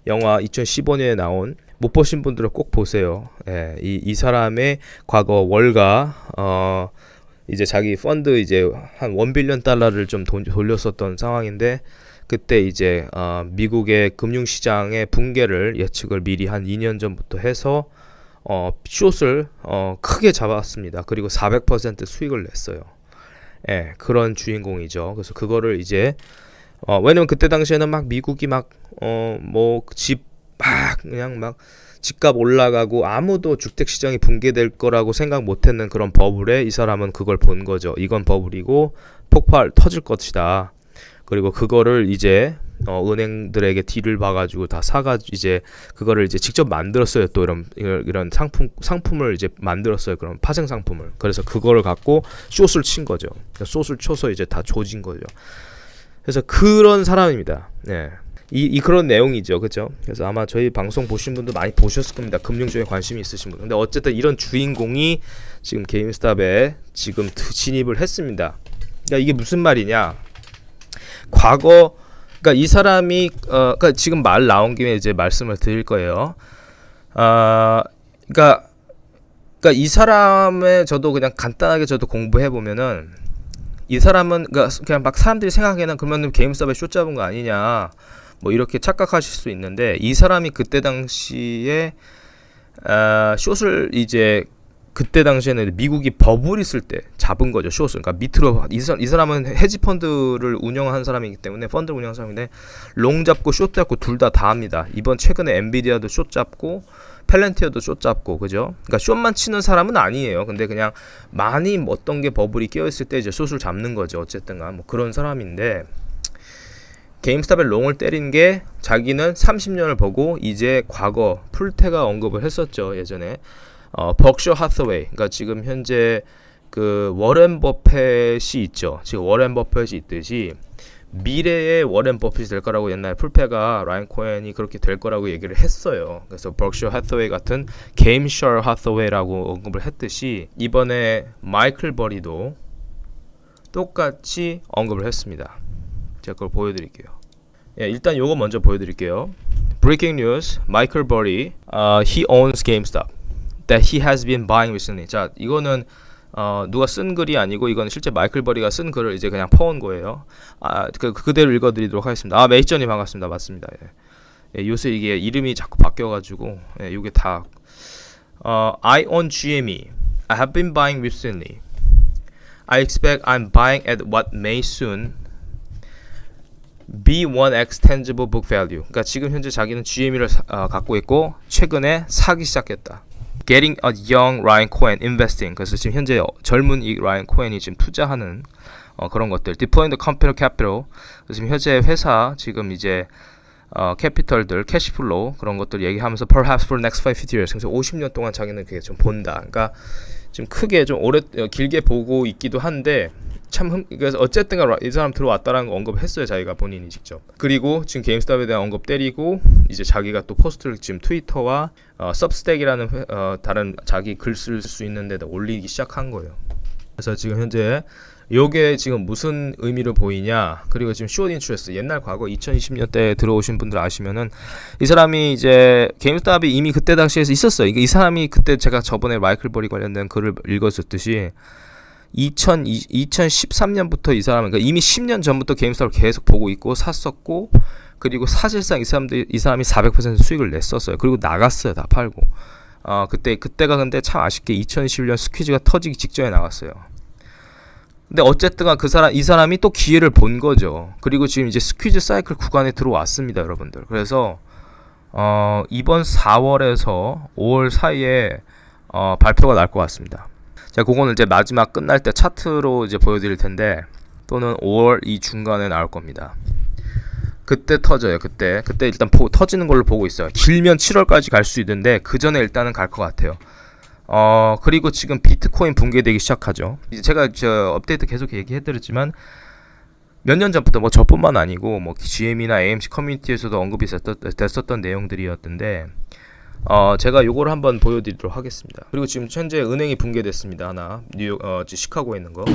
영화 2015년에 나온 못 보신 분들은 꼭 보세요. 예, 이 사람의 과거 월가 이제 자기 펀드 이제 한 $1빌리언을 좀 돌렸었던 상황인데 그때 이제 미국의 금융시장의 붕괴를 예측을 미리 한 2년 전부터 해서 숏을 크게 잡았습니다. 그리고 400% 수익을 냈어요. 예, 그런 주인공이죠. 그래서 그거를 이제 왜냐면 그때 당시에는 막 미국이 막 뭐 집 막 그냥 막 집값 올라가고 아무도 주택시장이 붕괴될 거라고 생각 못했는 그런 버블에 이 사람은 그걸 본 거죠. 이건 버블이고 터질 것이다. 그리고 그거를 이제 은행들에게 딜을 봐가지고 다 사가지고 이제 그거를 이제 직접 만들었어요. 또 이런 상품을 이제 만들었어요. 그런 파생 상품을. 그래서 그거를 갖고 숏을 친 거죠. 숏을 쳐서 이제 다 조진 거죠. 그래서 그런 사람입니다. 네. 그런 내용이죠. 그죠? 그래서 아마 저희 방송 보신 분도 많이 보셨을 겁니다. 금융 쪽에 관심이 있으신 분. 근데 어쨌든 이런 주인공이 지금 게임스탑에 지금 진입을 했습니다. 그러니까 이게 무슨 말이냐? 과거, 그러니까 이 사람이, 그러니까 지금 말 나온 김에 이제 말씀을 드릴 거예요. 그러니까 이 사람의 저도 그냥 간단하게 저도 공부해 보면은 이 사람은 그냥 막 사람들이 생각하기에는 그러면 게임스탑에 숏 잡은 거 아니냐. 뭐 이렇게 착각하실 수 있는데 이 사람이 그때 당시에 숏을 이제 그때 당시에는 미국이 버블 있을 때 잡은 거죠. 숏을. 그러니까 밑으로 이 사람은 헤지 펀드를 운영한 사람이기 때문에 펀드를 운영한 사람인데 롱 잡고 숏 잡고 둘 다 합니다. 이번 최근에 엔비디아도 숏 잡고 펠렌티어도 숏 잡고 그죠? 그러니까 숏만 치는 사람은 아니에요. 근데 그냥 많이 어떤 게 버블이 끼어 있을 때 이제 숏을 잡는 거죠. 어쨌든간 뭐 그런 사람인데 게임스탑에 롱을 때린 게 자기는 30년을 보고 이제 과거 풀테가 언급을 했었죠. 예전에 벅셔 하서웨이, 그러니까 지금 현재 그 워렌 버펫이 있죠. 지금 워렌 버펫이 있듯이 미래의 워렌 버핏이 될 거라고 옛날에 풀페가 라이언 코엔이 그렇게 될 거라고 얘기를 했어요. 그래서 벅셔 하서웨이 같은 게임셔 하서웨이라고 언급을 했듯이 이번에 마이클 버리도 똑같이 언급을 했습니다. 제가 그걸 보여드릴게요. 예, 일단 요거 먼저 보여드릴게요. Breaking news: Michael Burry, he owns GameStop that he has been buying recently. 자, 이거는 누가 쓴 글이 아니고 이건 실제 마이클 버리가 쓴 글을 이제 그냥 퍼온 거예요. 그대로 읽어드리도록 하겠습니다. 메이저님 반갑습니다. 맞습니다. 예, 요새 이게 이름이 자꾸 바뀌어가지고 이게 다 I own GME. I have been buying recently. I expect I'm buying at what may soon be 1x tangible book value. 그러니까 지금 현재 자기는 GME를 갖고 있고 최근에 사기 시작했다. Getting a young Ryan Cohen investing. 그래서 지금 현재 젊은 이 라이언 코엔이 지금 투자하는 그런 것들. Deploying the computer capital. 그래서 지금 현재 회사 지금 이제 캐피털들, 캐시플로우 그런 것들 얘기하면서 perhaps for next 50 years. 그래서 50년 동안 자기는 그게 좀 본다. 그러니까 좀 크게 좀 길게 보고 있기도 한데 그래서 어쨌든 이 사람 들어왔다라는 거 언급했어요. 자기가 본인이 직접. 그리고 지금 게임스탑에 대한 언급 때리고 이제 자기가 또 포스트를 지금 트위터와 सब스택이라는 다른 자기 글 쓸 수 있는 데다 올리기 시작한 거예요. 그래서 지금 현재 요게 지금 무슨 의미로 보이냐. 그리고 지금 숏 인트레스트 옛날 과거 2020년대에 들어오신 분들 아시면은 이 사람이 이제 게임스탑이 이미 그때 당시에서 있었어요. 이 사람이 그때 제가 저번에 마이클 버리 관련된 글을 읽었었듯이 2013년부터 이 사람은 그러니까 이미 10년 전부터 게임스탑을 계속 보고 있고 샀었고 그리고 사실상 이 사람이 400% 수익을 냈었어요. 그리고 나갔어요. 다 팔고. 그때가 근데 참 아쉽게 2021년 스퀴즈가 터지기 직전에 나갔어요. 근데 어쨌든 이 사람이 또 기회를 본 거죠. 그리고 지금 이제 스퀴즈 사이클 구간에 들어왔습니다, 여러분들. 그래서 이번 4월에서 5월 사이에 발표가 날 것 같습니다. 자, 그거는 이제 마지막 끝날 때 차트로 이제 보여드릴 텐데 또는 5월 이 중간에 나올 겁니다. 그때 터져요. 그때 일단 터지는 걸로 보고 있어요. 길면 7월까지 갈 수 있는데 그 전에 일단은 갈 것 같아요. 그리고 지금 비트코인 붕괴되기 시작하죠. 이제 제가 업데이트 계속 얘기해드렸지만 몇 년 전부터 뭐 저뿐만 아니고 뭐 GM이나 AMC 커뮤니티에서도 언급이 됐었던 내용들이었는데 제가 요거를 한번 보여드리도록 하겠습니다. 그리고 지금 현재 은행이 붕괴됐습니다. 하나 뉴욕 시카고에 있는 거.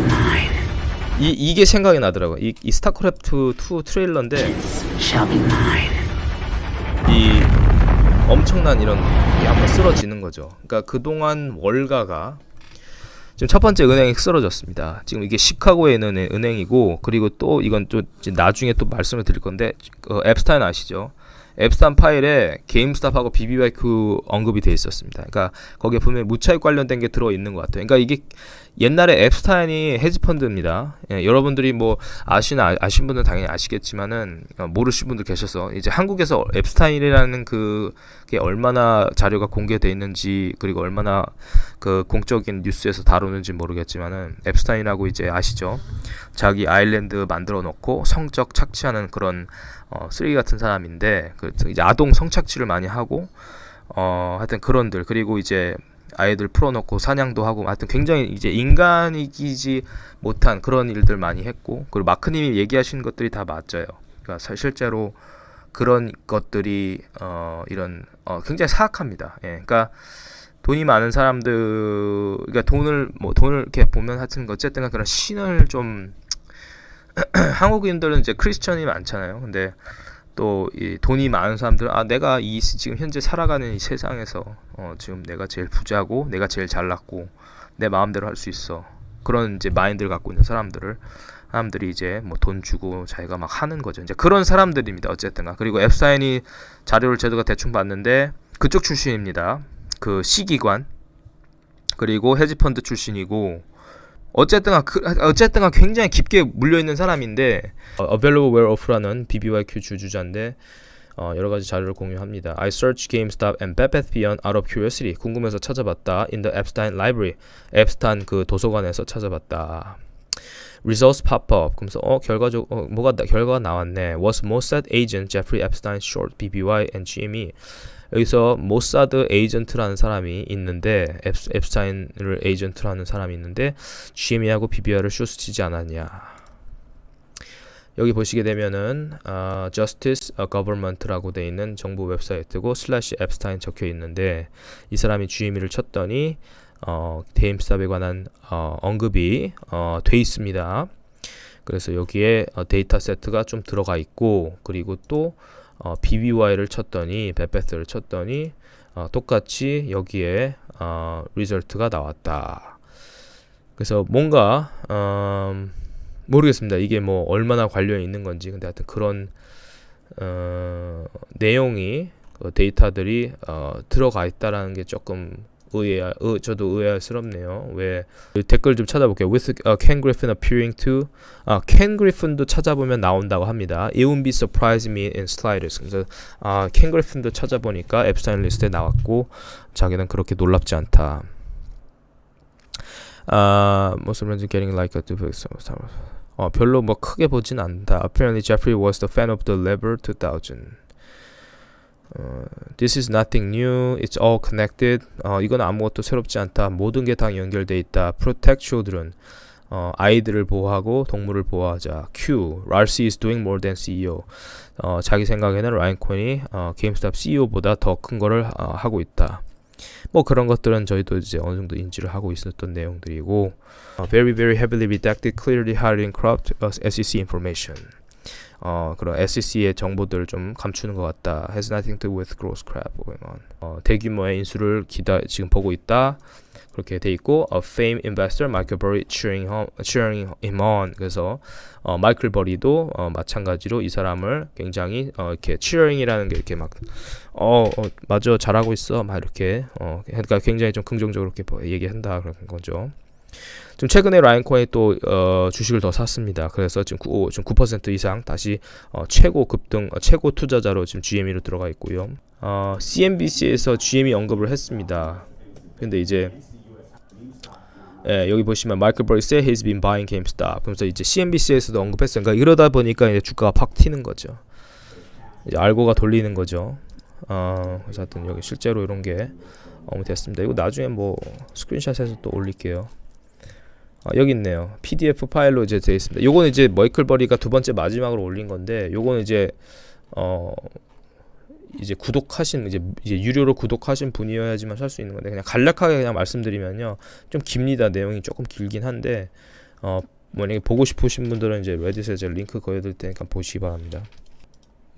이게 생각이 나더라고요. 이 스타크래프트 2 트레일러인데 이 엄청난 이런 게 한번 쓰러지는 거죠. 그러니까 그동안 월가가 지금 첫 번째 은행이 쓰러졌습니다. 지금 이게 시카고에 있는 은행이고, 그리고 또 이건 또 나중에 또 말씀을 드릴 건데, 앱스타인 아시죠? 앱스타인 파일에 게임스탑하고 BBYQ 언급이 돼 있었습니다. 그러니까 거기에 보면 무차익 관련된 게 들어 있는 것 같아요. 그러니까 이게 옛날에 앱스타인이 헤지펀드입니다. 예, 여러분들이 뭐 아신 분들은 당연히 아시겠지만은 모르신 분들 계셔서 이제 한국에서 앱스타인이라는 그게 얼마나 자료가 공개돼 있는지, 그리고 얼마나 그 공적인 뉴스에서 다루는지 모르겠지만은, 앱스타인이라고 이제 아시죠? 자기 아일랜드 만들어 놓고 성적 착취하는 그런 쓰레기 같은 사람인데, 그 이제 아동 성착취를 많이 하고 하여튼 그런들, 그리고 이제 아이들 풀어놓고 사냥도 하고, 하여튼 굉장히 이제 인간이기지 못한 그런 일들 많이 했고, 그리고 마크님이 얘기하신 것들이 다 맞아요. 그러니까 실제로 그런 것들이 이런 굉장히 사악합니다. 예, 그러니까 돈이 많은 사람들, 그러니까 돈을 이렇게 보면 하여튼 어쨌든 그런 신을 좀 한국인들은 이제 크리스천이 많잖아요. 근데 또 이 돈이 많은 사람들은 내가 이 지금 현재 살아가는 이 세상에서 지금 내가 제일 부자고 내가 제일 잘났고 내 마음대로 할 수 있어, 그런 이제 마인드를 갖고 있는 사람들이 이제 뭐 돈 주고 자기가 막 하는 거죠. 이제 그런 사람들입니다. 어쨌든가. 그리고 앱스타인이 자료를 제가 대충 봤는데 그쪽 출신입니다. 그 C기관, 그리고 헤지펀드 출신이고, 어쨌든가 굉장히 깊게 물려있는 사람인데, Available Where Off라는 BBYQ 주주자인데 여러 가지 자료를 공유합니다. I searched GameStop and Bed Bath Beyond out of curiosity. 궁금해서 찾아봤다. In the Epstein Library. 앱스타인 그 도서관에서 찾아봤다. Results pop up. 그러면서 결과가 나왔네. Was Mossad agent Jeffrey Epstein short BBY and GME. 여기서 모사드 에이전트라는 사람이 있는데, 앱스타인을 에이전트로 하는 사람이 있는데 GME하고 BBR을 숏치지 않았냐. 여기 보시게 되면은 Justice Government라고 돼 있는 정부 웹사이트고 /앱스타인 적혀 있는데, 이 사람이 GME를 쳤더니 게임스탑에 관한 언급이 돼 있습니다. 그래서 여기에 데이터 세트가 좀 들어가 있고, 그리고 또 BBY를 쳤더니, 베베스를 쳤더니 똑같이 여기에 리절트가 나왔다. 그래서 뭔가 모르겠습니다. 이게 뭐 얼마나 관련이 있는 건지. 근데 하여튼 그런 내용이 데이터들이 들어가 있다라는 게 조금 저도 의아스럽네요. 왜 댓글 좀 찾아볼게요. With Ken Griffin appearing to Ken Griffin도 찾아보면 나온다고 합니다. It wouldn't be surprising me in slightest. 그래서 Ken Griffin도 찾아보니까 앱스타인 리스트에 나왔고, 자기는 그렇게 놀랍지 않다. Most of them getting like a 별로 뭐 크게 보진 않는다. Apparently Jeffrey was the fan of the Lever 2000. This is nothing new. It's all connected. 이건 아무것도 새롭지 않다. 모든 게 다 연결돼 있다. Protect children. 아이들을 보호하고 동물을 보호하자. Q. RC is doing more than CEO. 자기 생각에는 라이언 코인이 게임스탑 CEO보다 더 큰 거를 하고 있다. 뭐 그런 것들은 저희도 이제 어느 정도 인지를 하고 있었던 내용들이고, very very heavily redacted, clearly hiding corrupt SEC information. 그런 SEC의 정보들을 좀 감추는 것 같다. Has nothing to do with gross crap going on. 대규모의 인수를 지금 보고 있다. 그렇게 돼 있고, a fame investor Michael Burry cheering him on. 그래서 마이클 버리도 마찬가지로 이 사람을 굉장히 이렇게 cheering이라는 게 이렇게 막 맞아 잘하고 있어 막 이렇게 그러니까 굉장히 좀 긍정적으로 이렇게 얘기한다 그런 거죠. 좀 최근에 라이언 코인이 또 주식을 더 샀습니다. 그래서 지금 9% 이상 다시 최고 급등, 최고 투자자로 지금 GME로 들어가 있고요. CNBC에서 GME 언급을 했습니다. 근데 이제 여기 보시면 마이클 버리 said he's been buying GameStop. 그래서 이제 CNBC에서도 언급했어요. 그러니까 이러다 보니까 이제 주가가 팍 튀는 거죠. 이제 알고가 돌리는 거죠. 그래서 하여튼 여기 실제로 이런 게 됐습니다. 이거 나중에 뭐 스크린샷해서 또 올릴게요. 여기 있네요. PDF 파일로 이제 되어 있습니다. 요거는 이제 마이클 버리가 두 번째 마지막으로 올린 건데, 요거는 이제 구독하신 이제 유료로 구독하신 분이어야지만 살 수 있는 건데, 그냥 간략하게 그냥 말씀드리면요, 좀 깁니다. 내용이 조금 길긴 한데 만약에 보고 싶으신 분들은 이제 레딧에 제가 링크 거여드릴 테니까 보시기 바랍니다.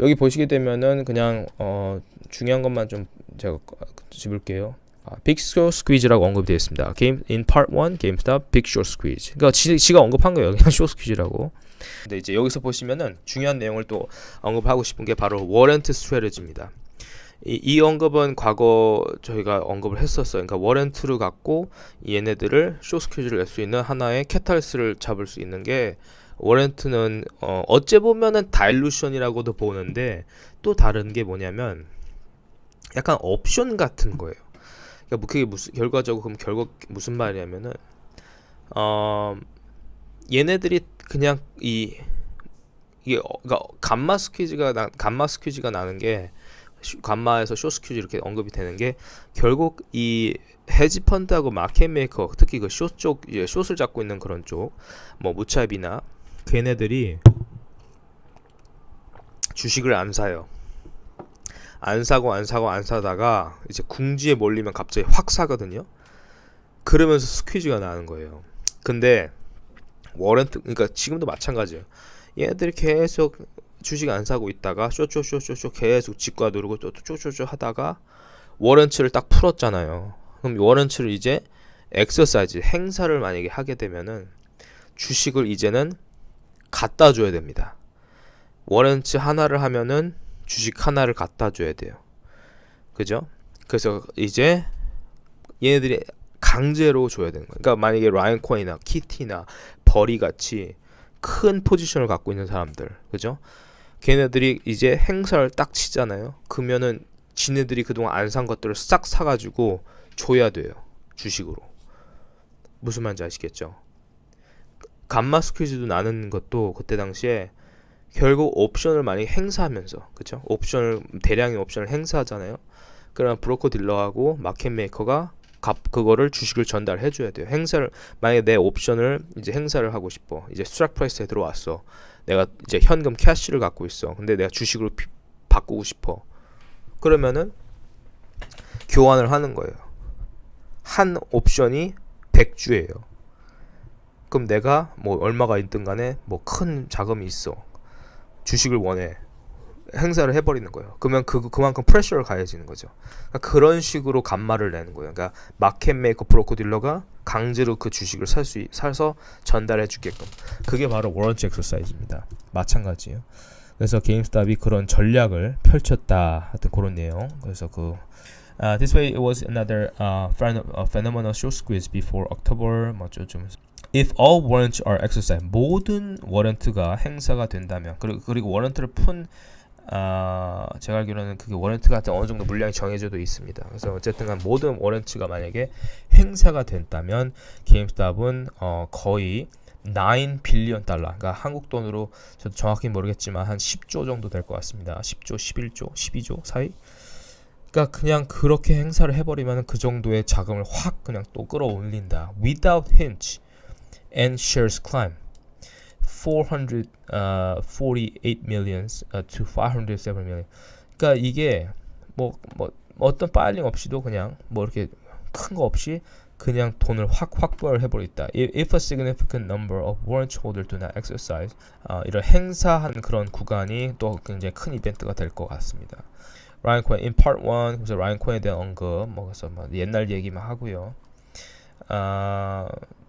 여기 보시게 되면은 그냥 중요한 것만 좀 제가 집을게요. Big Short Squeeze라고 언급되어 있습니다. Game in Part 1, GameStop Big Short Squeeze. 그러니까 지가 언급한 거예요. 그냥 Short Squeeze라고. 근데 이제 여기서 보시면은 중요한 내용을 또 언급하고 싶은 게 바로 워런트 스트래티지입니다. 이 언급은 과거 저희가 언급을 했었어요. 그러니까 워런트를 갖고 얘네들을 Short Squeeze를 낼 수 있는 하나의 캐탈리스트를 잡을 수 있는 게 워런트는 어째 보면은 다일루션이라고도 보는데 또 다른 게 뭐냐면 약간 옵션 같은 거예요. 그러니까 그게 무슨 결과적으로 그럼 결국 무슨 말이냐면은 얘네들이 그냥 이게 그러니까 감마 스퀴즈가 나는 게 감마에서 숏 스퀴즈 이렇게 언급이 되는 게 결국 이 헤지 펀드하고 마켓 메이커 특히 그 숏 쪽 숏을 잡고 있는 그런 쪽 뭐 무차비나 걔네들이 주식을 안 사요. 안 사다가 이제 궁지에 몰리면 갑자기 확 사거든요. 그러면서 스퀴즈가 나는 거예요. 근데 워런트 그러니까 지금도 마찬가지예요. 얘네들이 계속 주식 안 사고 있다가 쇼쇼쇼쇼쇼 계속 직과 누르고 또 쇼쇼쇼 하다가 워런트를 딱 풀었잖아요. 그럼 워런트를 이제 엑서사이즈 행사를 만약에 하게 되면은 주식을 이제는 갖다 줘야 됩니다. 워런트 하나를 하면은 주식 하나를 갖다 줘야 돼요. 그죠? 그래서 이제 얘네들이 강제로 줘야 되는 거예요. 그러니까 만약에 라이언 코인이나 키티나 버리 같이 큰 포지션을 갖고 있는 사람들, 그죠? 걔네들이 이제 행사를 딱 치잖아요. 그러면은 지네들이 그동안 안 산 것들을 싹 사가지고 줘야 돼요. 주식으로. 무슨 말인지 아시겠죠? 감마 스퀴즈도 나는 것도 그때 당시에 결국 옵션을 많이 행사하면서, 그죠? 대량의 옵션을 행사하잖아요. 그러면 브로커 딜러하고 마켓 메이커가 그거를 주식을 전달해 줘야 돼요. 만약에 내 옵션을 이제 행사를 하고 싶어. 이제 스트라이크 프라이스에 들어왔어. 내가 이제 현금 캐시를 갖고 있어. 근데 내가 주식으로 바꾸고 싶어. 그러면은 교환을 하는 거예요. 한 옵션이 100주예요. 그럼 내가 뭐 얼마가 있든 간에 뭐 큰 자금이 있어. 주식을 원해. 행사를 해버리는 거예요. 그러면 그만큼 프레셔를 가해지는 거죠. 그러니까 그런 식으로 감마를 내는 거예요. 그러니까 마켓 메이커 브로커 딜러가 강제로 그 주식을 사서 전달해 주게끔. 그게 바로 워런트 엑서사이즈입니다. 마찬가지예요. 그래서 게임스탑이 그런 전략을 펼쳤다 하여튼 그런 내용. 그래서 this way it was another phenomenal short squeeze before October 좀 If all warrants are exercised, 모든 워런트가 행사가 된다면 그리고 워런트를 제가 알기로는 그게 워런트 같은 어느 정도 물량이 정해져도 있습니다. 그래서 어쨌든간 모든 워런트가 만약에 행사가 된다면 게임스탑은 거의 9 빌리언 달러, 그러니까 한국 돈으로 저도 정확히 모르겠지만 한 10조 정도 될 것 같습니다. 10조, 11조, 12조 사이. 그러니까 그냥 그렇게 행사를 해버리면 그 정도의 자금을 확 그냥 또 끌어올린다. Without hinge, and shares climb 448 million to 507 million. 그러니까 이게 뭐 어떤 파일링 없이도 그냥 뭐 이렇게 큰 거 없이 그냥 돈을 확 확보를 해버렸다. If a significant number of warrant holders do not exercise, 이런 행사한 그런 구간이 또 굉장히 큰 이벤트가 될 것 같습니다. 라이언 코인 in part 1, 그래서 라이언 코인에 대한 언급, 그래서 옛날 얘기만 하고요.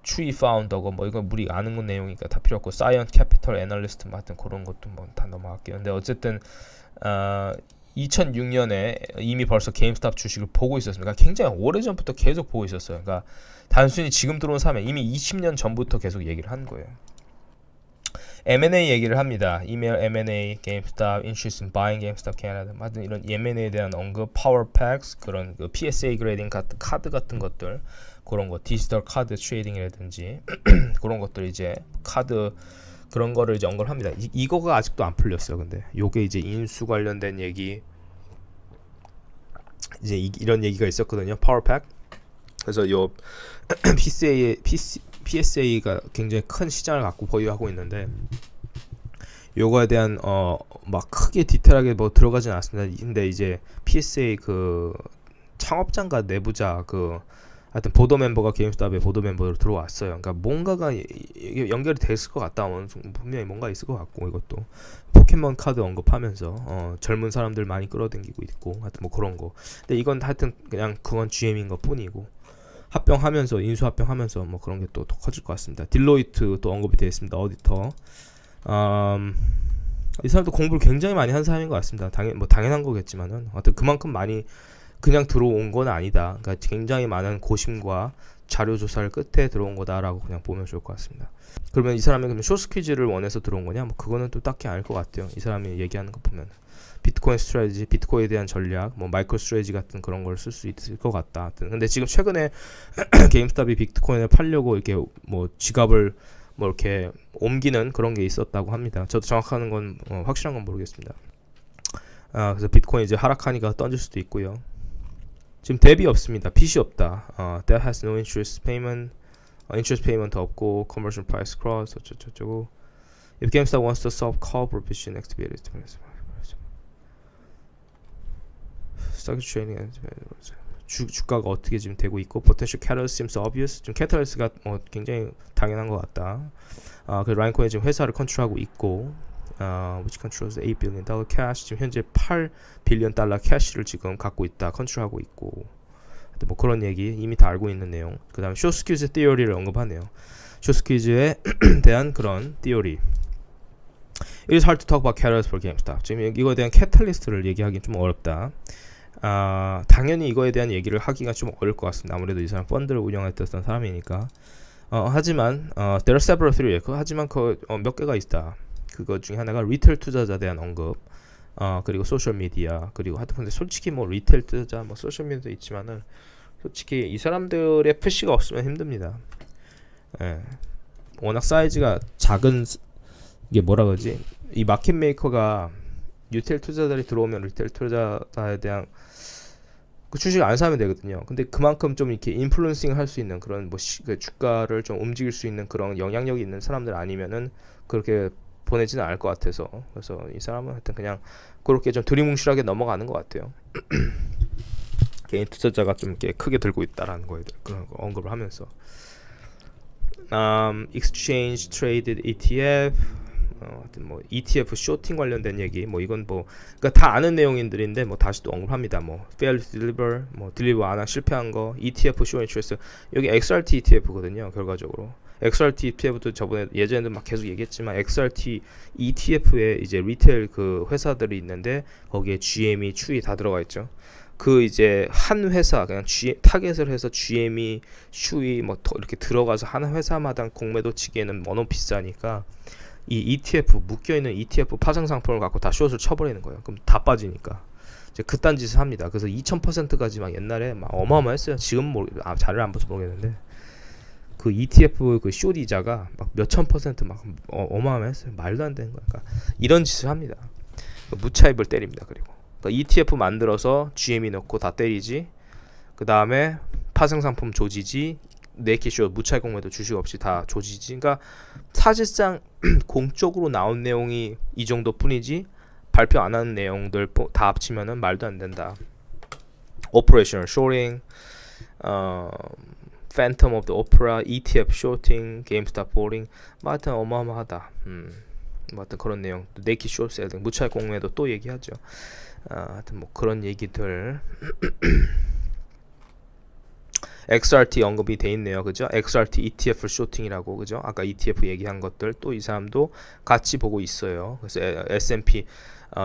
트리 파운더고 이건 우리 아는 건 내용이니까 다 필요 없고 사이언 캐피털 애널리스트 같은 그런 것도 다 넘어갈게요. 근데 어쨌든 2006년에 이미 벌써 게임스탑 주식을 보고 있었습니다. 그러니까 굉장히 오래전부터 계속 보고 있었어요. 그러니까 단순히 지금 들어온 사람이 이미 20년 전부터 계속 얘기를 한 거예요. M&A 얘기를 합니다. 이메일 M&A, GameStop, interest in buying GameStop Canada, 하여튼 이런 M&A에 대한 언급, Power Packs, 그런 PSA 그레이딩 같은 카드 같은 것들, 그런 거, 디지털 카드 트레이딩이라든지 그런 것들 이제 카드 그런 거를 이제 언급을 합니다. 이거가 아직도 안 풀렸어요. 근데 요게 이제 인수 관련된 얘기, 이제 이런 얘기가 있었거든요. Power Pack. 그래서 요 PSA가 굉장히 큰 시장을 갖고 보유하고 있는데 요거에 대한 막 크게 디테일하게 들어가진 않았습니다. 근데 이제 PSA 그 창업자인가 내부자 그 하여튼 보도 멤버가 게임스탑의 보도 멤버로 들어왔어요. 그러니까 뭔가가 이게 연결이 됐을 것 같다. 분명히 뭔가 있을 것 같고 이것도 포켓몬 카드 언급하면서 젊은 사람들 많이 끌어당기고 있고 하여튼 뭐 그런 거. 근데 이건 하여튼 그냥 그건 GM인 것 뿐이고 합병하면서 인수 합병하면서 뭐 그런 게 또 커질 것 같습니다. 딜로이트 또 언급이 되어 있습니다. 오디터. 이 사람도 공부를 굉장히 많이 한 사람인 것 같습니다. 당연한 거겠지만은 하여튼 그만큼 많이 그냥 들어온 건 아니다. 그러니까 굉장히 많은 고심과 자료 조사를 끝에 들어온 거다라고 그냥 보면 좋을 것 같습니다. 그러면 이 사람이 그러면 쇼스 퀴즈를 원해서 들어온 거냐? 뭐 그거는 또 딱히 아닐 것 같아요. 이 사람이 얘기하는 거 보면 비트코인 스트래티지, 비트코인에 대한 전략, 뭐 마이크로 스트래티지 같은 그런 걸 쓸 수 있을 것 같다. 근데 지금 최근에 게임스탑이 비트코인을 팔려고 이렇게 뭐 지갑을 뭐 이렇게 옮기는 그런 게 있었다고 합니다. 저도 정확한 건 확실한 건 모르겠습니다. 그래서 비트코인 이제 하락하니까 던질 수도 있고요. 지금 대비 없습니다. 빚이 없다. That has no interest payment. interest payment 없고 conversion price cross 어쩌고. If GameStop wants to solve call provision activity. Stock trading 주가가 어떻게 지금 되고 있고 potential catalyst seems obvious. 지금 catalyst가 굉장히 당연한 것 같다. 그 라인코인이 지금 회사를 컨트롤하고 있고. which controls $8 billion cash. 지금 현재 $8 빌리언 캐시를 지금 갖고 있다, 컨트롤하고 있고, 뭐 그런 얘기 이미 다 알고 있는 내용. 그 다음에 쇼스퀴즈 티어리를 언급하네요. 쇼스퀴즈에 대한 그런 티어리. It is hard to talk about catalyst for GameStop. 지금 이거에 대한 캐탈리스트를 얘기하기 좀 어렵다. 당연히 이거에 대한 얘기를 하기가 좀 어려울 것 같습니다. 아무래도 이 사람 펀드를 운영했던 사람이니까. 하지만 there are several theories. 하지만 몇 개가 있다. 그거 중에 하나가 리테일 투자자에 대한 언급, 그리고 소셜 미디어, 그리고 하여튼 근데 솔직히 뭐 리테일 투자자, 뭐 소셜 미디어도 있지만은 솔직히 이 사람들의 푸시가 없으면 힘듭니다. 워낙 사이즈가 작은, 이게 뭐라 그러지? 이 마켓 메이커가 리테일 투자자들이 들어오면 리테일 투자자에 대한 그 주식 안 사면 되거든요. 근데 그만큼 좀 이렇게 인플루언싱 할 수 있는 그런 뭐 그 주가를 좀 움직일 수 있는 그런 영향력이 있는 사람들 아니면은 그렇게 보내지는 않을 것 같아서, 그래서 이 사람은 하여튼 그냥 그렇게 좀 두리뭉실하게 넘어가는 것 같아요. 개인 투자자가 좀 이렇게 크게 들고 있다라는 거에 대해 그런 거 언급을 하면서 exchange traded ETF, 하여튼 뭐 ETF 쇼팅 관련된 얘기, 뭐 이건 뭐 그러니까 다 아는 내용인들인데 뭐 다시 또 언급합니다. 뭐 fail to deliver, 뭐 딜리버 안 한 실패한 거, ETF show interest. 여기 XRT ETF거든요. 결과적으로 XRT ETF도 저번에 예전에도 막 계속 얘기했지만 XRT ETF에 이제 리테일 그 회사들이 있는데 거기에 GME, 추이 다 들어가 있죠. 그 이제 한 회사 그냥 타겟을 해서 GME, 추이 뭐 이렇게 들어가서 한 회사마다 공매도 치기에는 너무 비싸니까 이 ETF 묶여있는 ETF 파생 상품을 갖고 다 숏을 쳐버리는 거예요. 그럼 다 빠지니까 이제 그딴 짓을 합니다. 그래서 2000%까지 막 옛날에 막 어마어마했어요. 지금 자료를 안 봐서 모르겠는데 그 ETF 그 숏 이자가 막 몇천 퍼센트 막 어마어마했어요. 말도 안 되는 거야. 그러니까 이런 짓을 합니다. 무차입을 때립니다. 그리고 그러니까 ETF 만들어서 GME 넣고 다 때리지. 그 다음에 파생 상품 조지지. 네이키쇼 무차익 공매도 주식 없이 다 조지지. 그러니까 사실상 공적으로 나온 내용이 이 정도뿐이지 발표 안 하는 내용들 다 합치면은 말도 안 된다. Operational Shorting, Phantom of the Opera, ETF Shorting, GameStop Boarding, 뭐 하여튼 어마어마하다. 뭐 하여튼 그런 내용. 네이키 숏셀 등 무차익 공매도 또 얘기하죠. 하여튼 뭐 그런 얘기들. XRT 언급이 돼 있네요. 그죠? XRT ETF 쇼팅이라고, 그죠? 아까 ETF 얘기한 것들 또 이 사람도 같이 보고 있어요. 그래서 S&P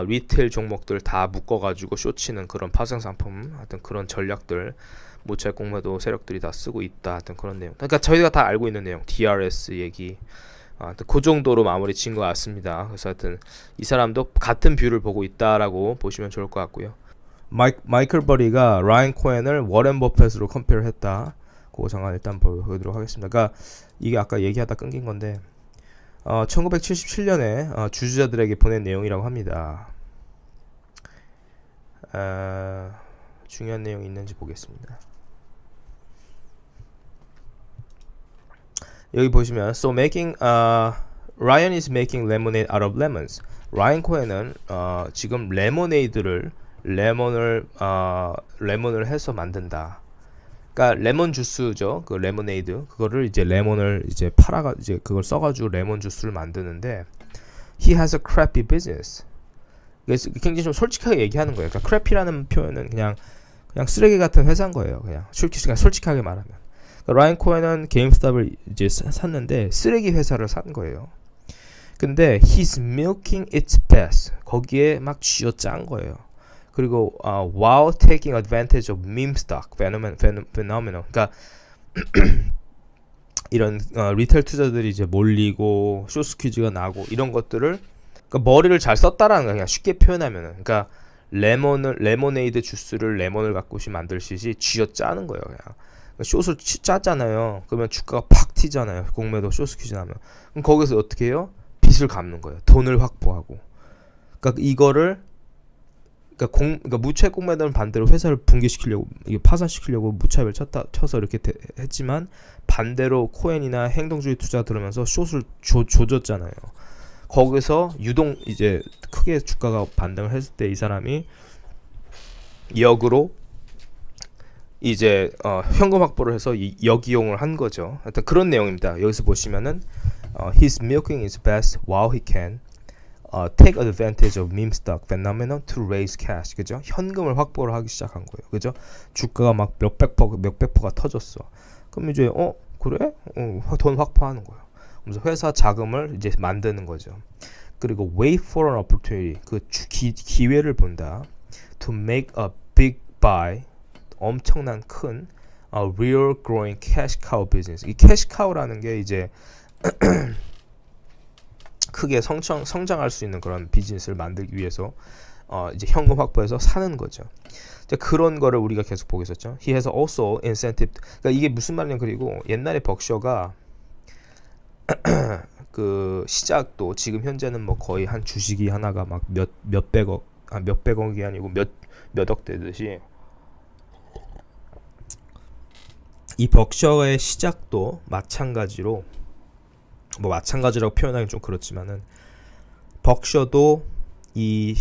리테일 종목들 다 묶어가지고 쇼치는 그런 파생 상품, 하여튼 그런 전략들, 무차익 공매도 세력들이 다 쓰고 있다. 하여튼 그런 내용. 그러니까 저희가 다 알고 있는 내용, DRS 얘기. 그 정도로 마무리 친 것 같습니다. 그래서 하여튼 이 사람도 같은 뷰를 보고 있다라고 보시면 좋을 것 같고요. 마이클 버리가 라이언 코엔을 워렌 버펫으로 컴페어를 했다. 그거 잠깐 일단 보도록 하겠습니다. 그러니까 이게 아까 얘기하다 끊긴 건데 1977년에 주주자들에게 보낸 내용이라고 합니다. 중요한 내용이 있는지 보겠습니다. 여기 보시면 So making Ryan is making lemonade out of lemons. 라이언 코엔은 지금 레모네이드를 레몬을 해서 만든다. 그러니까 레몬 주스죠. 그 레모네이드 그거를 이제 레몬을 이제 팔아가 이제 그걸 써가지고 레몬 주스를 만드는데 he has a crappy business. 그래서 굉장히 좀 솔직하게 얘기하는 거예요. 그러니까 crappy라는 표현은 그냥 쓰레기 같은 회사인 거예요. 그냥 솔직하게 말하면. 그러니까 라이언 코엔은 게임스탑을 이제 샀는데 쓰레기 회사를 산 거예요. 근데 he's milking its best. 거기에 막 쥐어짠 거예요. 그리고 while taking advantage of meme stock phenomenon. 그러니까 이런 리테일 투자들이 이제 몰리고 쇼스 퀴즈가 나고 이런 것들을 그러니까 머리를 잘 썼다라는 거야. 그냥 쉽게 표현하면은. 그러니까 레모네이드 주스를 레몬을 갖고 만들시지 쥐어짜는 거예요. 그냥 숏을 짜잖아요. 그러면 주가가 팍 튀잖아요. 공매도 쇼스 퀴즈 나면. 그럼 거기서 어떻게 해요? 빚을 갚는 거예요. 돈을 확보하고. 그러니까 이거를 그러니까 무차익 공매도는 반대로 회사를 붕괴시키려고 이게 파산시키려고 무차익을 쳐서 이렇게 했지만 반대로 코엔이나 행동주의 투자 들으면서 숏을 조졌잖아요. 거기서 유동 이제 크게 주가가 반등을 했을 때 이 사람이 역으로 이제 현금 확보를 해서 역이용을 한 거죠. 하여튼 그런 내용입니다. 여기서 보시면은 he's milking his best while he can take advantage of meme stock phenomenon to raise cash. 그죠? 현금을 확보를 하기 시작한 거예요. 그죠? 주가가 막 몇백 퍼가 터졌어. 그럼 이제 그래? 돈 확보하는 거예요. 그래서 회사 자금을 이제 만드는 거죠. 그리고 wait for an opportunity. 그 기회를 본다. to make a big buy. 엄청난 큰 real growing cash cow business. 이 cash cow라는 게 이제 크게 성장할 수 있는 그런 비즈니스를 만들기 위해서 이제 현금 확보해서 사는 거죠. 그런 거를 우리가 계속 보고 있었죠. He has also incentive. 그러니까 이게 무슨 말이냐. 그리고 옛날에 벅셔가 그 시작도 지금 현재는 뭐 거의 한 주식이 하나가 막 몇백억이 아니고 몇억 되듯이 이 벅셔의 시작도 마찬가지로 뭐 마찬가지라고 표현하기 좀 그렇지만은 벅셔도 이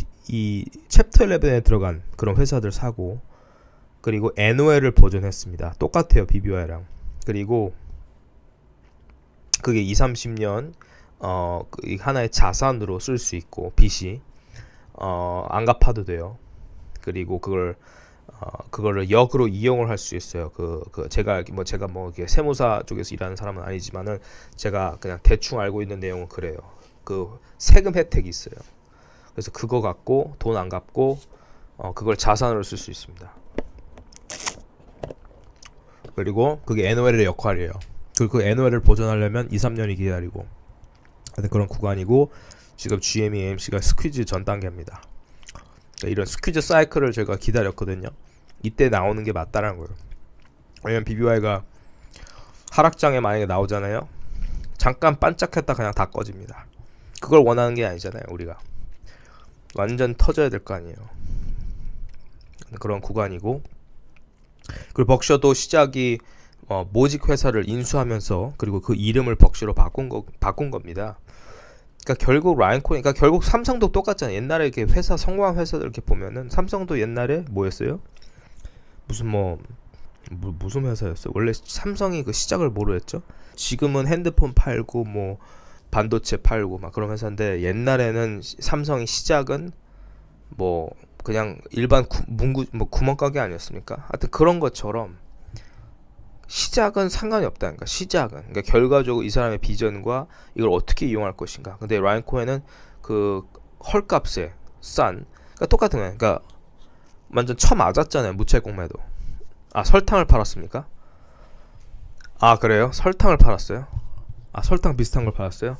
챕터 11에 들어간 그런 회사들 사고 그리고 NOL을 보존했습니다. 똑같아요. BBY랑. 그리고 그게 20-30년 하나의 자산으로 쓸 수 있고 빚이 안 갚아도 돼요. 그리고 그거를 역으로 이용을 할 수 있어요. 제가 이렇게 세무사 쪽에서 일하는 사람은 아니지만은 제가 그냥 대충 알고 있는 내용은 그래요. 그 세금 혜택이 있어요. 그래서 그거 갖고 돈 안 갚고 그걸 자산으로 쓸 수 있습니다. 그리고 그게 NOL의 역할이에요. 그 NOL을 보존하려면 2-3년이 기다리고 그런 구간이고 지금 GME, AMC가 스퀴즈 전 단계입니다. 그러니까 이런 스퀴즈 사이클을 제가 기다렸거든요. 이때 나오는 게 맞다라는 거예요. 왜냐면 BBY가 하락장에 만약에 나오잖아요. 잠깐 반짝했다 그냥 다 꺼집니다. 그걸 원하는 게 아니잖아요. 우리가 완전 터져야 될 거 아니에요. 그런 구간이고 그리고 벅셔도 시작이 모직 회사를 인수하면서 그리고 그 이름을 벅셔로 바꾼 겁니다. 그러니까 결국 라이언 코엔, 그러니까 결국 삼성도 똑같잖아요. 옛날에 이렇게 회사 성공한 회사들 이렇게 보면은 삼성도 옛날에 뭐였어요? 무슨 회사였어요? 원래 삼성이 그 시작을 뭐로 했죠? 지금은 핸드폰 팔고 뭐 반도체 팔고 막 그런 회사인데 옛날에는 삼성이 시작은 뭐 그냥 일반 구멍가게 아니었습니까? 하여튼 그런 것처럼 시작은 상관이 없다니까. 그러니까 결과적으로 이 사람의 비전과 이걸 어떻게 이용할 것인가. 근데 라이언 코엔은 그 헐값에 싼 그러니까 똑같은 거예요. 그러니까 완전 쳐맞았잖아요. 무차익 공매도. 설탕을 팔았습니까? 그래요? 설탕을 팔았어요? 설탕 비슷한 걸 팔았어요?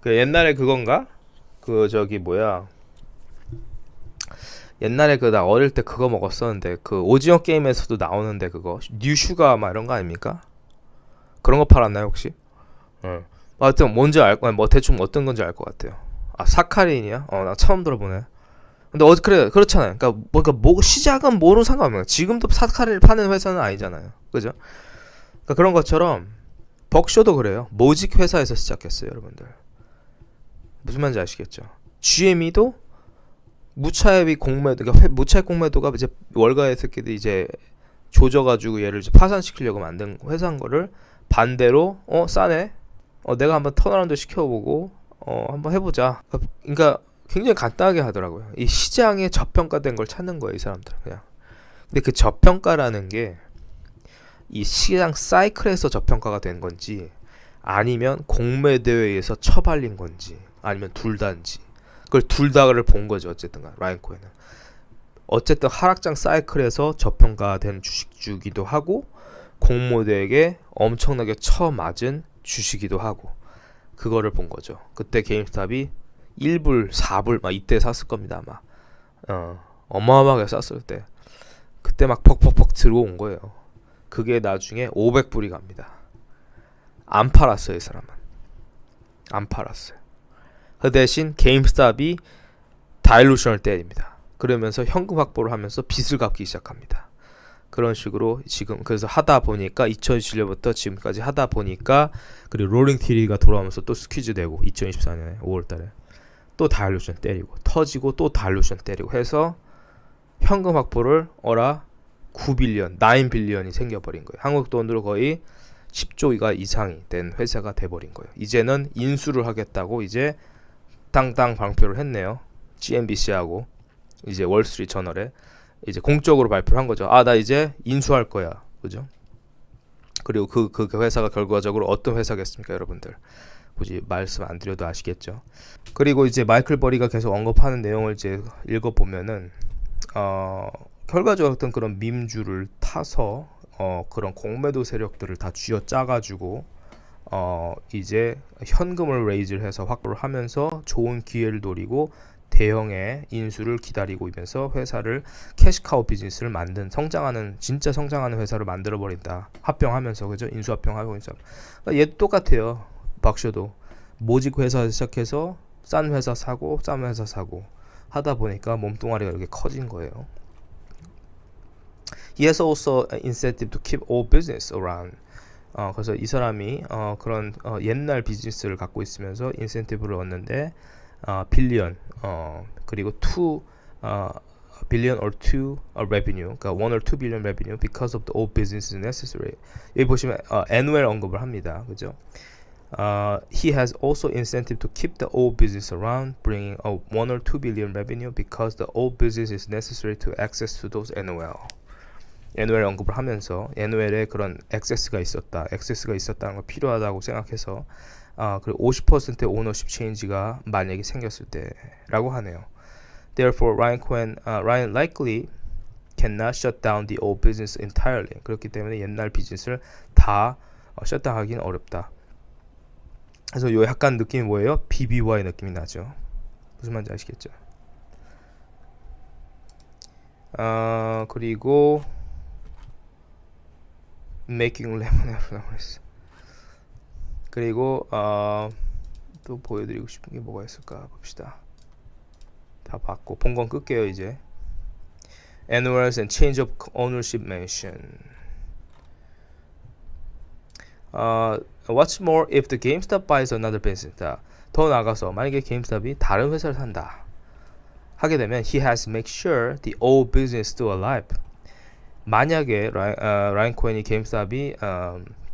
그 옛날에 그건가? 옛날에 나 어릴 때 그거 먹었었는데 그 오징어 게임에서도 나오는데 그거 뉴슈가 막 이런 거 아닙니까? 그런 거 팔았나요 혹시? 하여튼 뭔지 대충 어떤 건지 알 것 같아요. 사카린이야? 나 처음 들어보네. 근데 그렇잖아요. 그러니까 시작은 뭐로 상관없어요. 지금도 사카린을 파는 회사는 아니잖아요. 그죠? 그러니까 그런 것처럼 벅셔도 그래요. 모직 회사에서 시작했어요, 여러분들. 무슨 말인지 아시겠죠? GME도 무차익 공매도, 그러니까 무차익 공매도가 이제 월가의 새끼들 이제 조져가지고 얘를 이제 파산시키려고 만든 회사인 거를 반대로 싸네. 내가 한번 턴어라운드 시켜보고 한번 해보자. 그러니까 굉장히 간단하게 하더라고요. 이 시장에 저평가된 걸 찾는 거예요, 이 사람들은 그냥. 근데 그 저평가라는 게 이 시장 사이클에서 저평가가 된 건지 아니면 공매대회에서 처발린 건지 아니면 둘 다인지 그걸 둘 다를 본 거죠. 어쨌든 라이언 코엔은 어쨌든 하락장 사이클에서 저평가된 주식주기도 하고 공모대에게 엄청나게 쳐맞은 주식이기도 하고 그거를 본 거죠. 그때 게임스탑이 1불, 4불 막 이때 샀을 겁니다 아마. 어마어마하게 쌌을 때 그때 막 퍽퍽퍽 들어온 거예요. 그게 나중에 500불이 갑니다. 안 팔았어요, 이 사람은. 안 팔았어요. 그 대신 게임스탑이 다일루션을 때립니다. 그러면서 현금 확보를 하면서 빚을 갚기 시작합니다. 그런 식으로 지금 그래서 하다 보니까 2017년부터 지금까지 하다 보니까 그리고 롤링 TD가 돌아오면서 또 스퀴즈 되고 2024년에 5월달에 또 다일루션 때리고 터지고 또 다일루션 때리고 해서 현금 확보를 9빌리언, 9빌리언이 생겨버린 거예요. 한국 돈으로 거의 10조가 이상이 된 회사가 돼버린 거예요. 이제는 인수를 하겠다고 이제 당당 발표를 했네요. CNBC하고 이제 월스트리트 저널에 이제 공적으로 발표를 한 거죠. 나 이제 인수할 거야, 그죠? 그리고 그 회사가 결과적으로 어떤 회사겠습니까, 여러분들? 굳이 말씀 안 드려도 아시겠죠. 그리고 이제 마이클 버리가 계속 언급하는 내용을 이제 읽어보면은 결과적으로 어떤 그런 밈주를 타서 그런 공매도 세력들을 다 쥐어짜가지고 이제 현금을 레이즈를 해서 확보를 하면서 좋은 기회를 노리고 대형의 인수를 기다리고 있면서 회사를 캐시카우 비즈니스를 만든 진짜 성장하는 회사를 만들어 버린다. 합병하면서 그죠? 인수 합병하고 인수. 그러니까 얘도 똑같아요. 박쇼도 모직 회사 시작해서 싼 회사 사고 하다 보니까 몸뚱아리가 이렇게 커진 거예요. He has also an incentive to keep all business around. 그래서 이 사람이 그런 옛날 비즈니스를 갖고 있으면서 인센티브를 얻는데 빌리언 그리고 2 billion or 2 revenue, 그러니까 1 or 2 billion revenue because of the old business is necessary. 여기 보시면 annual 언급을 합니다, 그죠? He has also incentive to keep the old business around, bringing a 1 or 2 billion revenue because the old business is necessary to access to those NOL. NOL 언급을 하면서 NOL에 그런 액세스가 있었다는 거 필요하다고 생각해서 그리고 50%의 오너십 체인지가 만약에 생겼을 때라고 하네요. Therefore, Ryan likely cannot shut down the old business entirely. 그렇기 때문에 옛날 비즈니스를 다 셧다운하기는 어렵다. 그래서 요 약간 느낌이 뭐예요? BBY 느낌이 나죠. 무슨 말인지 아시겠죠? 그리고 Making Lemonade. 그리고 또 보여드리고 싶은 게 뭐가 있을까 봅시다. 다 봤고 본 건 끌게요 이제. Annuals and change of ownership mention. What's more, if the GameStop buys another business, 더 나가서 만약에 게임스톱이 다른 회사를 산다 하게 되면 he has to make sure the old business is still alive. 만약에 라이언 코엔이 게임스톱이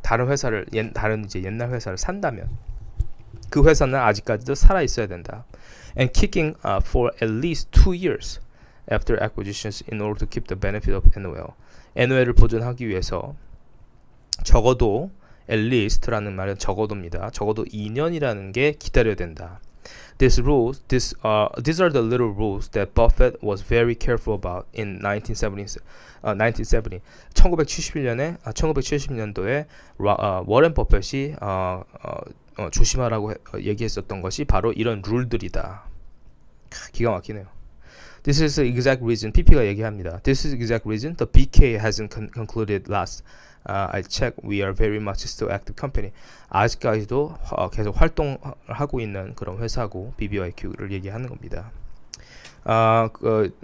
다른 회사를 다른 이제 옛날 회사를 산다면 그 회사는 아직까지도 살아 있어야 된다. And kicking for at least 2 years after acquisitions in order to keep the benefit of NOL. NOL을 보존하기 위해서 적어도 at least라는 말은 적어도입니다. 적어도 2년이라는 게 기다려야 된다. These are the little rules that Buffett was very careful about in 1970. 1970년도에 워렌 버핏이 조심하라고 얘기했었던 것이 바로 이런 룰들이다. 기가 막히네요. This is the exact reason PP가 얘기합니다. This is the exact reason the BK hasn't concluded last. I check we are very much still active company. 아직까지도 계속 활동하고 있는 그런 회사고 BBYQ를 얘기하는 겁니다.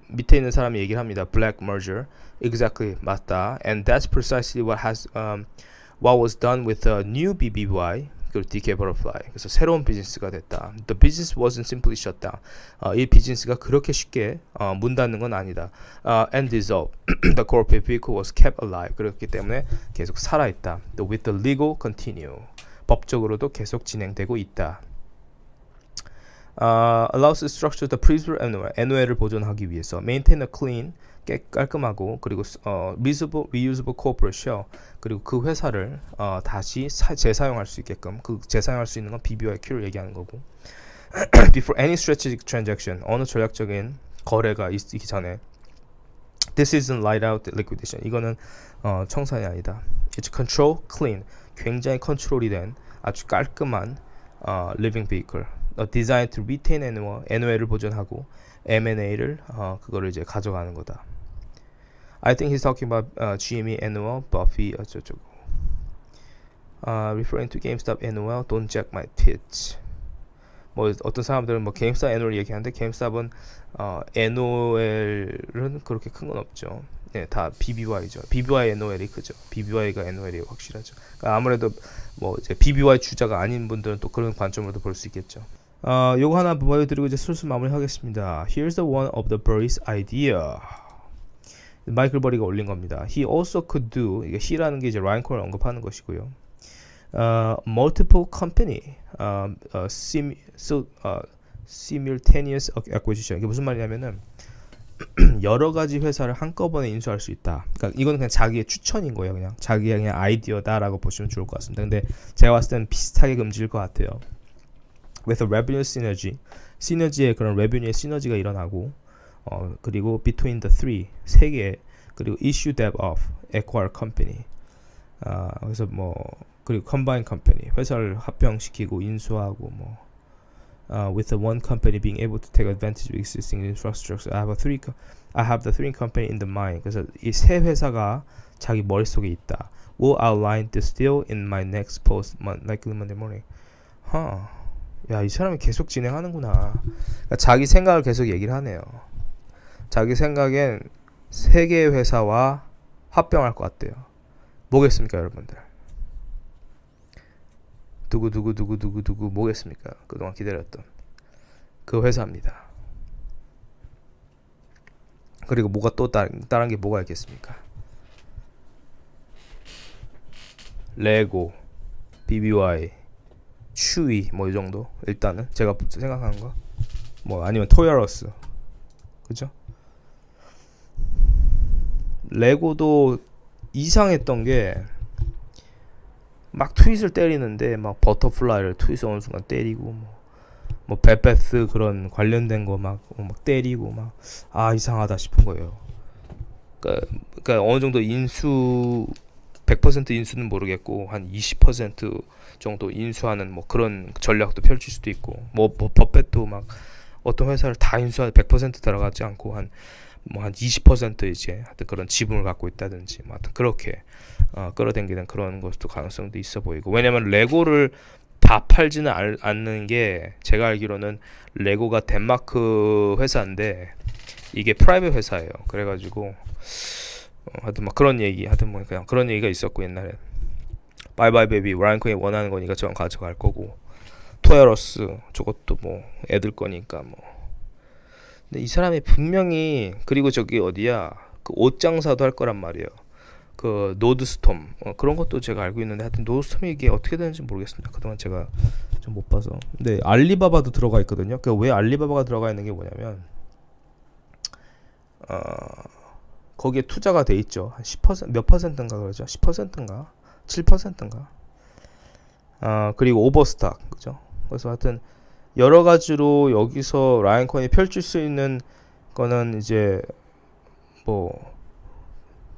밑에 있는 사람이 얘기를 합니다. Black merger. Exactly, 맞다. And that's precisely what was done with the new BBY. 그리고 DK Butterfly. 그래서 새로운 비즈니스가 됐다. The business wasn't simply shut down. 이 비즈니스가 그렇게 쉽게 문 닫는 건 아니다. And dissolved. The corporate vehicle was kept alive. 그렇기 때문에 계속 살아있다. With the legal continue. 법적으로도 계속 진행되고 있다. Allows the structure to preserve NOL을 보존하기 위해서 maintain a clean 깔끔하고 그리고 reusable corporate shell 그리고 그 회사를 다시 재사용할 수 있게끔 그 재사용할 수 있는 건 BBYQ를 얘기하는 거고 before any strategic transaction 어느 전략적인 거래가 있기 전에 this isn't light out liquidation 이거는 청산이 아니다. It's control clean 굉장히 컨트롤이 된 아주 깔끔한 living vehicle designed to retain NOL을 보존하고 M&A를 그거를 이제 가져가는 거다. I think he's talking about GME NOL, Buffy 어쩌고. Referring to GameStop NOL, don't jack my pitch. 뭐 어떤 사람들은 뭐 GameStop NOL 얘기하는데 GameStop은 NOL은 그렇게 큰 건 없죠. 네, 다 BBY죠. BBY NOL이 크죠. BBY가 NOL이 확실하죠. 그러니까 아무래도 뭐 이제 BBY 주자가 아닌 분들은 또 그런 관점으로도 볼 수 있겠죠. 요거 하나 보여드리고 이제 슬슬 마무리하겠습니다. Here's the one of the Burry's idea. 마이클 버리가 올린 겁니다. He also could do 이게 he라는 게 이제 라인 콜을 언급하는 것이고요. Multiple company simultaneous acquisition 이게 무슨 말이냐면은 여러 가지 회사를 한꺼번에 인수할 수 있다. 그러니까 이거는 그냥 자기의 추천인 거예요. 그냥 자기의 그냥 아이디어다라고 보시면 좋을 것 같습니다. 근데 제가 봤을 때는 비슷하게 금지일 것 같아요. With a revenue synergy, 시너지의 그런 revenue의 시너지가 일어나고, 그리고 between the 세 개, 그리고 issue debt of acquire company. 그래서 뭐 그리고 combine company, 회사를 합병시키고 인수하고 뭐. With the one company being able to take advantage of existing infrastructure, I have the three company in the mind. 그래서 이 세 회사가 자기 머릿속에 있다. Will outline this deal in my next post, likely Monday morning. 야, 이 사람이 계속 진행하는구나. 그러니까 자기 생각을 계속 얘기를 하네요. 자기 생각엔 세 개의 회사와 합병할 것 같대요. 뭐겠습니까, 여러분들? 두구 뭐겠습니까? 그동안 기다렸던 그 회사입니다. 그리고 뭐가 또 다른 게 뭐가 있겠습니까? 레고, BBY, 추위 뭐 이 정도 일단은 제가 생각하는 거 뭐 아니면 토이어러스 그죠? 레고도 이상했던 게 막 트윗을 때리는데 막 버터플라이를 트윗 어느 순간 때리고 뭐 베베스 그런 관련된 거 막 때리고 막 이상하다 싶은 거예요. 그러니까 어느 정도 인수 100% 인수는 모르겠고 한 20% 정도 인수하는 뭐 그런 전략도 펼칠 수도 있고 뭐 버펫도 막 어떤 회사를 다 인수할 100% 들어가지 않고 한 20% 이제 하여튼 그런 지분을 갖고 있다든지 뭐 하여튼 그렇게 끌어당기는 그런 것도 가능성도 있어 보이고 왜냐면 레고를 다 팔지는 않는 게 제가 알기로는 레고가 덴마크 회사인데 이게 프라이빗 회사예요. 그래가지고 하여튼 막 그런 얘기 하여튼 뭐 그냥 그런 얘기가 있었고 옛날에 바이바이 베이비 라이언 콩이 원하는 거니까 저건 가져갈 거고 토야러스 저것도 뭐 애들 거니까 뭐 근데 이 사람이 분명히 그리고 저기 어디야 그 옷 장사도 할 거란 말이에요. 그 노드스톰 그런 것도 제가 알고 있는데 하여튼 노드스톰이 이게 어떻게 되는지 모르겠습니다. 그동안 제가 좀 못 봐서. 근데 알리바바도 들어가 있거든요. 그 왜 알리바바가 들어가 있는 게 뭐냐면 거기에 투자가 돼 있죠. 한 10% 몇 퍼센트인가 그러죠. 10%인가 7%인가. 그리고 오버스탁 그죠. 그래서 하여튼 여러 가지로 여기서 라이언 코인이 펼칠 수 있는 거는 이제 뭐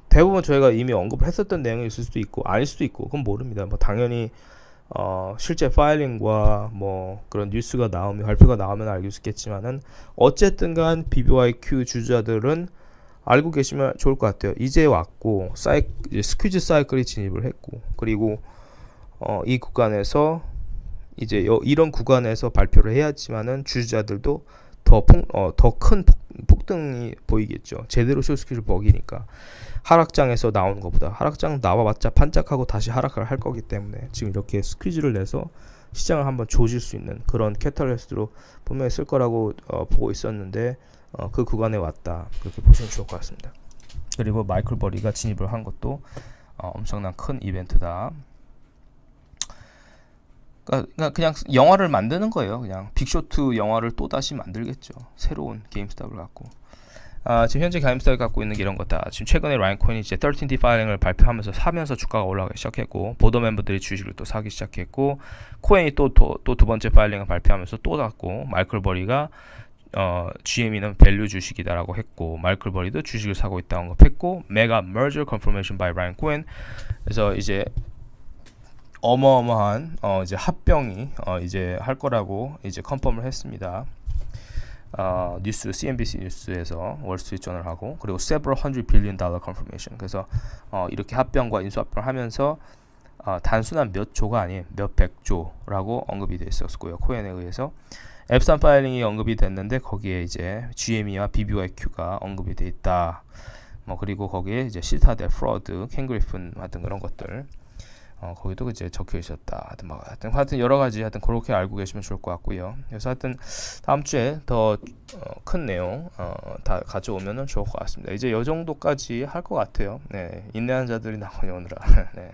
대부분 저희가 이미 언급을 했었던 내용이 있을 수도 있고 아닐 수도 있고 그건 모릅니다. 뭐 당연히 실제 파일링과 뭐 그런 뉴스가 나오면 발표가 나오면 알게 있겠지만은 어쨌든간 BBYQ 주주들은 알고 계시면 좋을 것 같아요. 이제 왔고 스퀴즈 사이클이 진입을 했고 그리고 이 구간에서 이제 이런 구간에서 발표를 해야지만은 주주자들도 더 큰 폭등이 보이겠죠. 제대로 숏스퀴즈 먹이니까 하락장에서 나오는 것보다 하락장 나와봤자 반짝하고 다시 하락을 할 거기 때문에 지금 이렇게 스퀴즈를 내서 시장을 한번 조질 수 있는 그런 캐탈리스트로 분명히 쓸 거라고 보고 있었는데 그 구간에 왔다, 그렇게 보시면 좋을 것 같습니다. 그리고 마이클 버리가 진입을 한 것도 엄청난 큰 이벤트다. 그러니까 그냥 영화를 만드는 거예요. 그냥 빅쇼트 영화를 또 다시 만들겠죠. 새로운 게임스탑을 갖고. 지금 현재 게임스탑이 갖고 있는 게 이런 거다. 지금 최근에 라이언 코인이 이제 13D 파일링을 발표하면서 사면서 주가가 올라가기 시작했고, 보더 멤버들이 주식을 또 사기 시작했고, 코인이 또 두 번째 파일링을 발표하면서 또 샀고, 마이클 버리가 GME는 밸류 주식이다라고 했고, 마이클 버리도 주식을 사고 있다고 언급했고, 메가 merger confirmation by 라이언 코인. 그래서 이제 어마어마한 이제 합병이 이제 할 거라고 이제 컨펌을 했습니다. 뉴스 CNBC 뉴스에서 월스트리트 저널하고, 그리고 several hundred billion dollar confirmation. 그래서 이렇게 합병과 인수합병을 하면서 단순한 몇 조가 아닌 몇 백조라고 언급이 돼 있었고요. 코엔에 의해서 앱산 파일링이 언급이 됐는데 거기에 이제 GME와 BBYQ가 언급이 돼 있다. 그리고 거기에 이제 시타델 프로드, 캔그리픈 같은 그런 것들 거기도 이제 적혀 있었다. 하여튼 여러 가지 하여튼 그렇게 알고 계시면 좋을 것 같고요. 그래서 하여튼 다음 주에 더 큰 내용 다 가져오면은 좋을 것 같습니다. 이제 이 정도까지 할 것 같아요. 네, 인내한 자들이 나오니 오느라. 네.